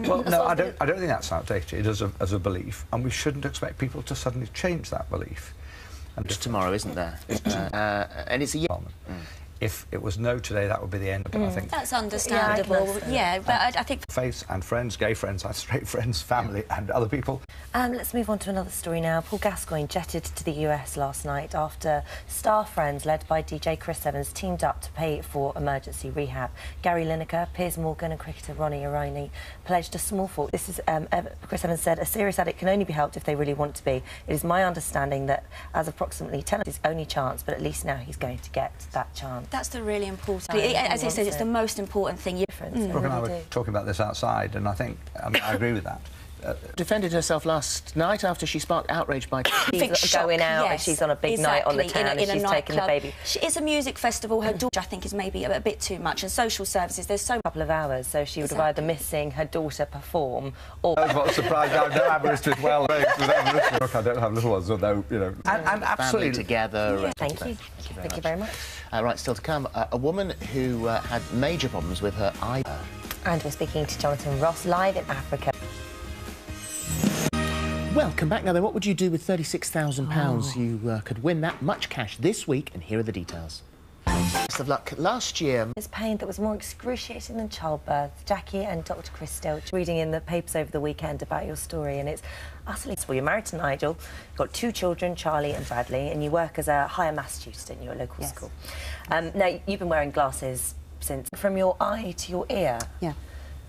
Well, no, I don't think that's outdated as a belief, and we shouldn't expect people to suddenly change that belief. And just tomorrow, isn't there? And it's a year. If it was no today, that would be the end. I think that's understandable. Yeah, but I think faith and friends, gay friends, straight friends, family, and other people. Let's move on to another story now. Paul Gascoigne jetted to the US last night after Star Friends, led by DJ Chris Evans, teamed up to pay for emergency rehab. Gary Lineker, Piers Morgan and cricketer Ronnie O'Reilly pledged a small fortune. This is, Chris Evans said, a serious addict can only be helped if they really want to be. It is my understanding that as approximately 10 his only chance, but at least now he's going to get that chance. That's the really important. As he says, it's the most important thing. Brooke and I were talking about this outside, and I think I agree with that. Defended herself last night after she sparked outrage by she's going out and she's on a big night on the town and she's taking the baby. It's a music festival. Her daughter, I think, is maybe a bit too much. And social services, there's so... couple of hours, so she would have either missing her daughter perform or... That was what surprised me. No amorous with well Look, I don't have little ones, although, you know... And absolutely together. Yeah. Thank you. Thank you very much. Right, still to come, a woman who had major problems with her eye. And we're speaking to Jonathan Ross, live in Africa. Welcome back. Now then, what would you do with £36,000? You could win that much cash this week, and here are the details. Best of luck. Last year... There's pain that was more excruciating than childbirth. Jackie and Dr Chris Stelch reading in the papers over the weekend about your story, and it's utterly... Well, you're married to Nigel, you've got 2 children, Charlie and Bradley, and you work as a higher maths tutor in your local school. Now, you've been wearing glasses since... From your eye to your ear. Yeah.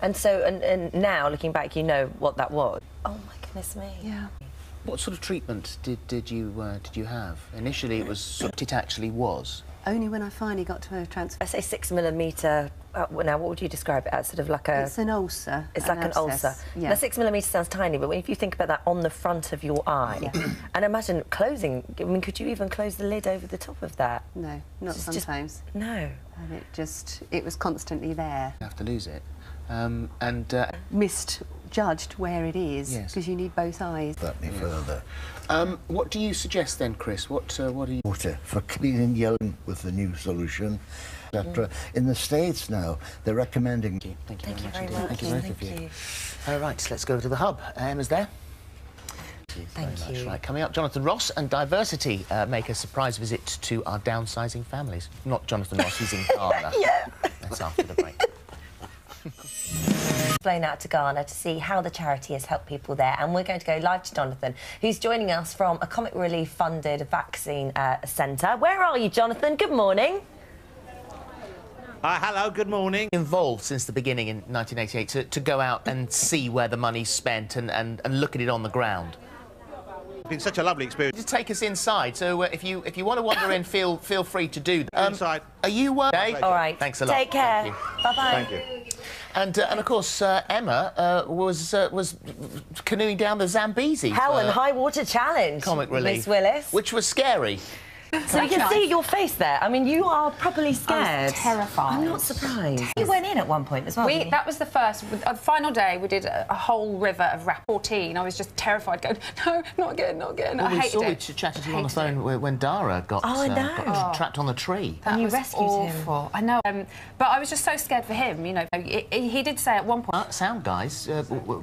And so, and now, looking back, you know what that was. Oh, my goodness me. Yeah. What sort of treatment did you have? Initially, it was what it actually was. Only when I finally got to a transfer. I say 6mm. Now, what would you describe it as? Sort of like a... It's an ulcer. It's like an ulcer. Yeah. Now, 6mm sounds tiny, but if you think about that on the front of your eye, and imagine closing. I mean, could you even close the lid over the top of that? No, not sometimes. No. And it was constantly there. You have to lose it, misjudged where it is because you need both eyes. That me further. What do you suggest then, Chris? What do you... Water for cleaning yellow with the new solution, etc. In the States now, they're recommending... Thank you very much. Thank you both of you. All right, let's go to the hub. Emma's there. Thank you. Right, coming up, Jonathan Ross and Diversity make a surprise visit to our downsizing families. Not Jonathan Ross, he's in Ghana. Yeah. That's after the break. Flown out to Ghana to see how the charity has helped people there, and we're going to go live to Jonathan, who's joining us from a Comic Relief funded vaccine centre. Where are you, Jonathan? Good morning. Hello, good morning. Involved since the beginning in 1988 to go out and see where the money's spent and look at it on the ground. It's been such a lovely experience. Just take us inside, so if you want to wander in, feel free to do that. Inside. Are you okay? All right. Thanks a lot. Take care. Bye-bye. Thank you. And of course, Emma was canoeing down the Zambezi. Hell and High Water Challenge. Comic Relief. Miss Willis. Which was scary. So you can see your face there. I mean, you are properly scared. I was terrified. I'm not surprised. You went in at one point as well, didn't you? That was the first. The final day, we did a whole river of rap. 14. I was just terrified, going, no, not again, not again. Well, I hated it. We chatted to you on the phone when Dara got trapped on the tree. That was rescued awful. him. I know. But I was just so scared for him, you know. He did say at one point... sound guys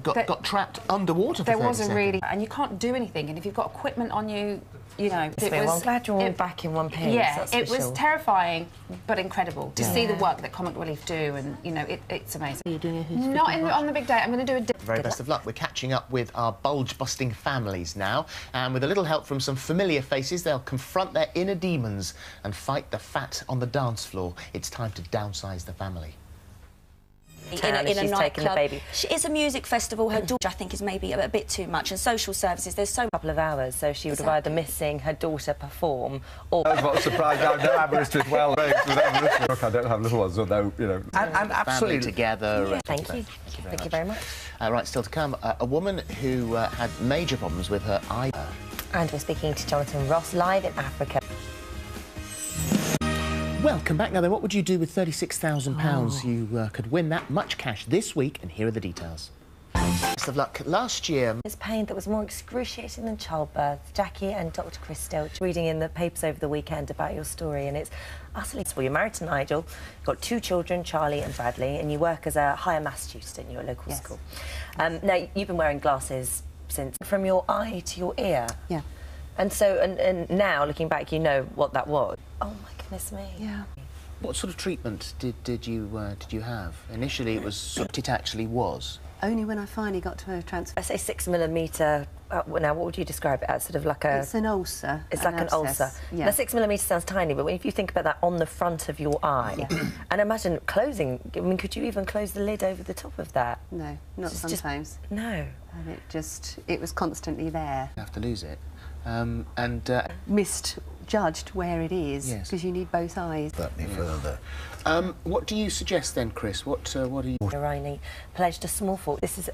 got trapped underwater for 30 There wasn't seconds. Really... And you can't do anything, and if you've got equipment on you, you know... Well, I'm glad you're all back in one piece. Yeah, it was terrifying, but incredible to see the work that Comic Relief do, and, you know, it's amazing. Are you doing a Not on the big day. I'm going to do a... Very best of luck. We're catching up with our bulge-busting families now, and with a little help from some familiar faces, they'll confront their inner demons and fight the fat on the dance floor. It's time to downsize the family. In a taking the baby. It's a music festival. Her daughter, I think, is maybe a bit too much. And social services, there's so... couple of hours, so she would have either missing her daughter perform or... That was what surprised me. No amorous with well Look, I don't have little ones, although, you know... And absolutely together. Yeah. Thank you. Thank you very much. Right, still to come, a woman who had major problems with her eye. And we're speaking to Jonathan Ross, live in Africa. Welcome back. Now then, what would you do with £36,000? You could win that much cash this week, and here are the details. Best of luck. Last year... It's pain that was more excruciating than childbirth. Jackie and Dr. Chris Stelch reading in the papers over the weekend about your story, and it's utterly... Well, you're married to Nigel, you've got 2 children, Charlie and Bradley, and you work as a higher maths tutor in your local school. Now, you've been wearing glasses since from your eye to your ear. Yeah. And so, and now, looking back, you know what that was. Oh, my goodness me. Yeah. What sort of treatment did you have? Initially, it was... It actually was. Only when I finally got to a transfer. I say 6mm. Now, what would you describe it as? Sort of like a... It's an ulcer. It's like an ulcer. Yeah. Now, 6mm sounds tiny, but if you think about that on the front of your eye, and imagine closing. I mean, could you even close the lid over the top of that? No, not sometimes. No. And it was constantly there. You have to lose it. Misjudged where it is, because you need both eyes. That me further. What do you suggest then, Chris? What are you... Riley pledged a small fortune. This is,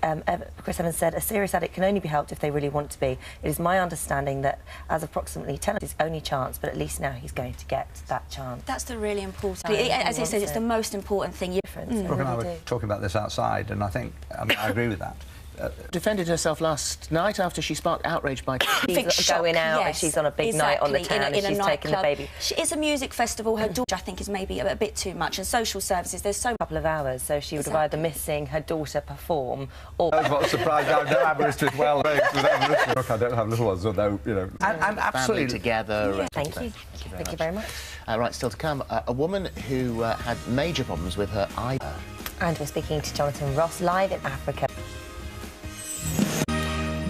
Chris Evans said, a serious addict can only be helped if they really want to be. It is my understanding that as approximately 10 his only chance, but at least now he's going to get that chance. That's the really important... As he says, it's the most important thing. Brooke and I were talking about this outside, and I think, I mean, I agree with that. Defended herself last night after she sparked outrage by... She's going out and she's on a big night on the town and she's taking the baby. It's a music festival. Her daughter, I think, is maybe a bit too much. And social services, there's so... A couple of hours, so she would have either missed seeing her daughter perform or... That was what surprised me. No avarice as well. Look, I don't have little ones, although, you know... And absolutely... together. Yeah. Thank you. Thank you very much. Right, still to come, a woman who had major problems with her eye. And we're speaking to Jonathan Ross, live in Africa.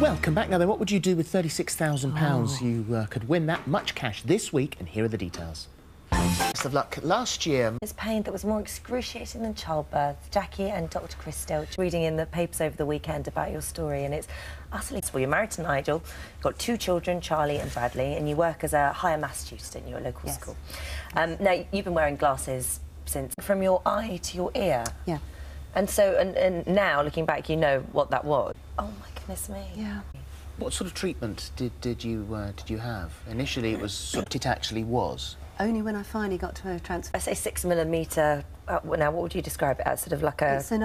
Welcome back. Now then, what would you do with £36,000? You could win that much cash this week, and here are the details. Best of luck. Last year... It's pain that was more excruciating than childbirth. Jackie and Dr. Chris Stelch reading in the papers over the weekend about your story, and it's utterly... Well, you're married to Nigel, you've got 2 children, Charlie and Bradley, and you work as a higher maths tutor in your local school. Now, you've been wearing glasses since from your eye to your ear. Yeah. And so, and now, looking back, you know what that was. Oh, my goodness me. Yeah. What sort of treatment did you have? Initially, it was... It actually was. Only when I finally got to a transfer. I say 6mm. Now, what would you describe it as? Sort of like a... It's an